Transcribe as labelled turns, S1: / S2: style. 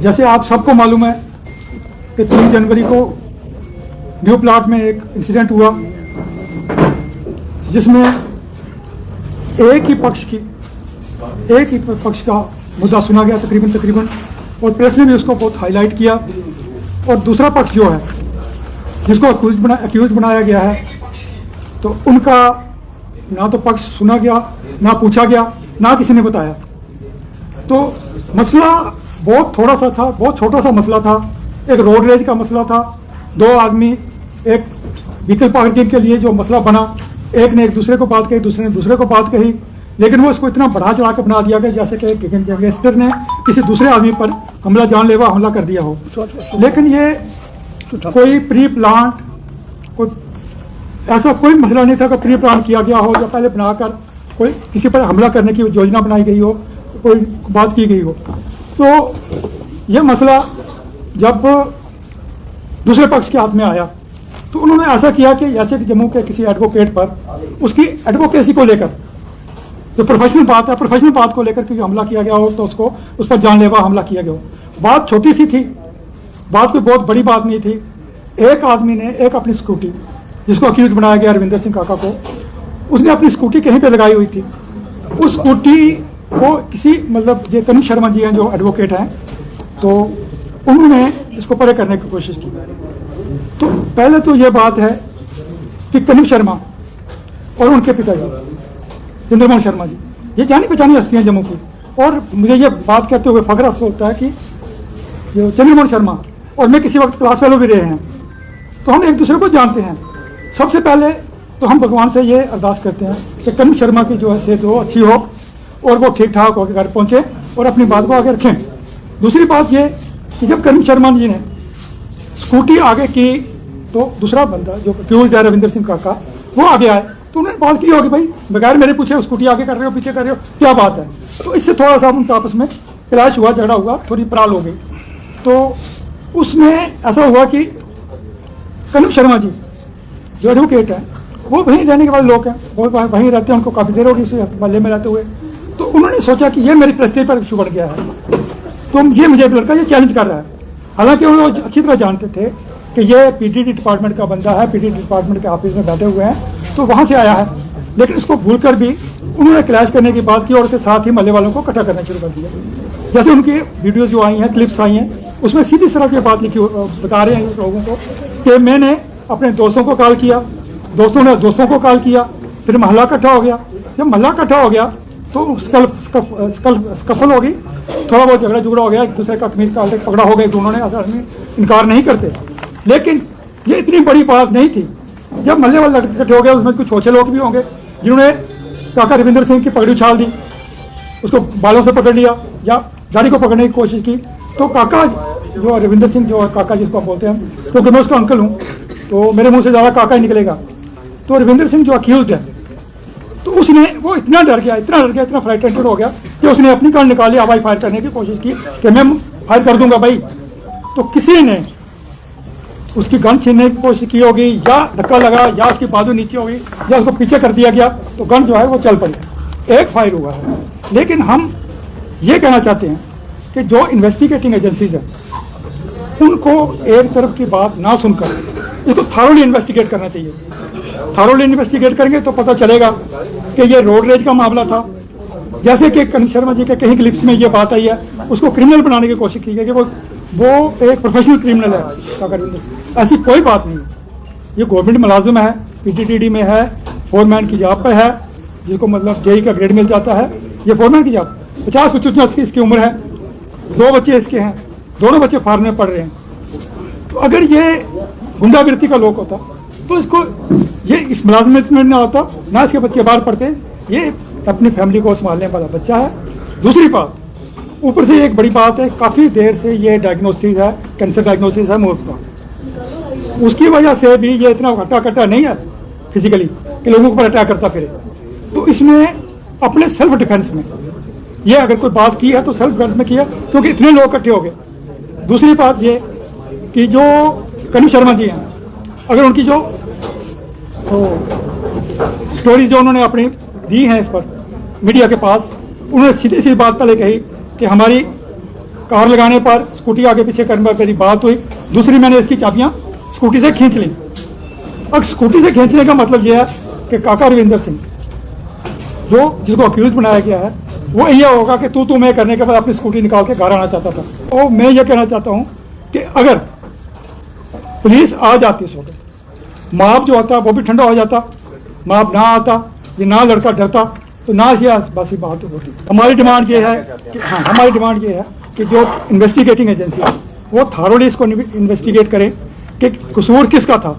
S1: जैसे आप सबको मालूम है कि 3 जनवरी को न्यू प्लाट में एक इंसिडेंट हुआ जिसमें एक ही पक्ष का मुद्दा सुना गया तकरीबन, और प्रेस ने भी उसको बहुत हाईलाइट किया। और दूसरा पक्ष जो है जिसको एक्यूज बनाया गया है, तो उनका ना तो पक्ष सुना गया, ना पूछा गया, ना किसी ने बताया। तो मसला बहुत छोटा सा मसला था। एक रोड रेज का मसला था। 2 आदमी एक व्हीकल पार्किंग के लिए जो मसला बना, एक ने एक दूसरे को बात कही, दूसरे ने दूसरे को बात कही, लेकिन वो इसको इतना बढ़ा चढ़ा कर बना दिया गया जैसे कि गैंगस्टर ने किसी दूसरे आदमी पर जानलेवा हमला कर दिया हो। लेकिन ये कोई प्री प्लान, ऐसा कोई मसला नहीं था कि प्री प्लान किया गया हो या पहले बनाकर कोई किसी पर हमला करने की योजना बनाई गई हो, कोई बात की गई हो। तो यह मसला जब दूसरे पक्ष के हाथ में आया तो उन्होंने ऐसा किया कि जैसे कि जम्मू के किसी एडवोकेट पर उसकी एडवोकेसी को लेकर जो प्रोफेशनल बात को लेकर क्योंकि हमला किया गया हो, तो उस पर जानलेवा हमला किया गया हो। बात छोटी सी थी, बात कोई बहुत बड़ी बात नहीं थी। एक आदमी ने अपनी स्कूटी, जिसको अक्यूज बनाया गया रविंदर सिंह काका को, उसने अपनी स्कूटी कहीं पे लगाई हुई थी। उस स्कूटी को किसी ये कनिष्क शर्मा जी हैं जो एडवोकेट हैं, तो उन्होंने इसको परे करने की कोशिश की। तो पहले तो ये बात है कि कनिष्क शर्मा और उनके पिताजी चंद्रमोहन शर्मा जी ये जानी पहचानी हस्तियां जम्मू की, और मुझे ये बात कहते हुए फख्र होता है कि जो चंद्रमोहन शर्मा और मैं किसी वक्त क्लास फेलो भी रहे हैं, तो हम एक दूसरे को जानते हैं। सबसे पहले तो हम भगवान से ये अरदास करते हैं कि कनिष्क शर्मा की जो है सेहत हो अच्छी हो और वो ठीक ठाक होकर घर पहुँचे और अपनी बात को आगे रखें। दूसरी बात ये कि जब कनिष्क शर्मा जी ने स्कूटी आगे की तो दूसरा बंदा जो अक्यूज्ड है रविंदर सिंह काका, वो आगे आए तो उन्होंने बात की होगी, भाई बगैर मेरे पूछे स्कूटी आगे कर रहे हो, पीछे कर रहे हो, क्या बात है। तो इससे थोड़ा सा उनका आपस में क्लैश हुआ, झगड़ा हुआ, थोड़ी पराल हो गई। तो उसमें ऐसा हुआ कि कनिष्क शर्मा जी जो एडवोकेट है वो वहीं रहने के वाले लोग हैं, वो वहीं रहते हैं, उनको काफ़ी देर होगी उस मोहल्ले में रहते हुए। तो उन्होंने सोचा कि ये मेरी प्रेस्टीज पर इशू बढ़ गया है, तो ये मुझे लड़का ये चैलेंज कर रहा है। हालांकि वो अच्छी तरह जानते थे कि ये पीडीडी डिपार्टमेंट का बंदा है, पीडीडी डिपार्टमेंट के ऑफिस में बैठे हुए हैं, तो वहाँ से आया है। लेकिन इसको भूल कर भी उन्होंने क्लैश करने की बात की और उसके साथ ही मोहल्ले वालों को इकट्ठा करना शुरू कर दिया। जैसे उनकी वीडियोज़ जो आई हैं, क्लिप्स आई हैं, उसमें सीधी तरह से बात लिखी बता रहे हैं लोगों को कि मैंने अपने दोस्तों को कॉल किया, दोस्तों ने दोस्तों को कॉल किया, फिर मोहल्ला इकट्ठा हो गया। जब मोहल्ला इकट्ठा हो गया तो स्कफल हो गई, थोड़ा बहुत झगड़ा झुगड़ा हो गया, एक दूसरे का कमीज का पकड़ा हो गया, दोनों ने इनकार नहीं करते। लेकिन ये इतनी बड़ी बात नहीं थी। जब मोहल्ले वाले इकट्ठे हो गए, उसमें कुछ छोटे लोग भी होंगे जिन्होंने काका रविंदर सिंह की पगड़ी उछाल दी, उसको बालों से पकड़ लिया या दाढ़ी को पकड़ने की कोशिश की। तो काका जो रविंदर सिंह जो काका जिसको बोलते हैं, क्योंकि मैं उसका अंकल हूँ तो मेरे मुंह से ज़्यादा काका ही निकलेगा। तो रविंदर सिंह जो अक्यूज्ड है, तो उसने वो इतना डर गया, इतना फ्राइटेंड हो गया कि उसने अपनी गन निकाली, हवाई फायर करने की कोशिश की कि मैं फायर कर दूंगा भाई। तो किसी ने उसकी गन छीनने की कोशिश की होगी, या धक्का लगा, या उसकी बाजू नीचे होगी, या उसको पीछे कर दिया गया, तो गन जो है वो चल पड़ी। एक फायर हुआ है। लेकिन हम ये कहना चाहते हैं कि जो इन्वेस्टिगेटिंग एजेंसीज हैं उनको एक तरफ की बात ना सुनकर इसको थॉरोली इन्वेस्टिगेट करना चाहिए। थॉरोली इन्वेस्टिगेट करेंगे तो पता चलेगा कि ये रोड रेज का मामला था। जैसे कि कनिष्क शर्मा जी के कहीं क्लिप्स में ये बात आई है, उसको क्रिमिनल बनाने की कोशिश की गई कि वो एक प्रोफेशनल क्रिमिनल है काका रविंदर सिंह। ऐसी कोई बात नहीं। ये गवर्नमेंट मुलाजिम है, पीटीटीडी में है, फोरमैन की जॉब पर है, जिसको जेई का ग्रेड मिल जाता है। ये फोरमैन की जॉब 50-55 इसकी उम्र है, 2 बच्चे इसके हैं, दोनों बच्चे फॉरेन में पढ़ रहे हैं। तो अगर ये गुंडागिर्दी का लोग होता तो इसको ये इस मुलाजमत में ना होता, ना इसके बच्चे बाहर पढ़ते। ये अपनी फैमिली को संभालने वाला बच्चा है। दूसरी बात, ऊपर से एक बड़ी बात है, काफ़ी देर से ये डायग्नोसिस है, कैंसर डायग्नोसिस है मौत का। उसकी वजह से भी ये इतना हट्टा नहीं है फिजिकली कि लोगों के ऊपर अटैक करता फिरे। तो इसमें अपने सेल्फ डिफेंस में ये अगर कोई बात की है तो सेल्फ डिफेंस में किया, क्योंकि इतने लोग इकट्ठे हो गए। दूसरी बात ये कि जो कनिष्क शर्मा जी हैं, अगर उनकी जो स्टोरीज जो उन्होंने अपनी दी हैं इस पर मीडिया के पास, उन्होंने सीधी बात पहले कही कि हमारी कार लगाने पर स्कूटी आगे पीछे करने पर मेरी बात हुई, दूसरी मैंने इसकी चाबियां स्कूटी से खींच ली। अब स्कूटी से खींचने का मतलब यह है कि काका रविंदर सिंह जो जिसको अक्यूज बनाया गया है वो ये होगा कि तू मैं करने के बाद अपनी स्कूटी निकाल के घर आना चाहता था। और मैं ये कहना चाहता हूँ कि अगर पुलिस आ जाती उस वक्त, माप जो होता वो भी ठंडा हो जाता, माप ना आता, ये ना लड़का डरता तो ना ये बस ही बात होती। हमारी डिमांड ये है कि हाँ, हमारी डिमांड ये है कि जो इन्वेस्टिगेटिंग एजेंसी है वो थारोली इसको इन्वेस्टिगेट करें कि कसूर किसका था।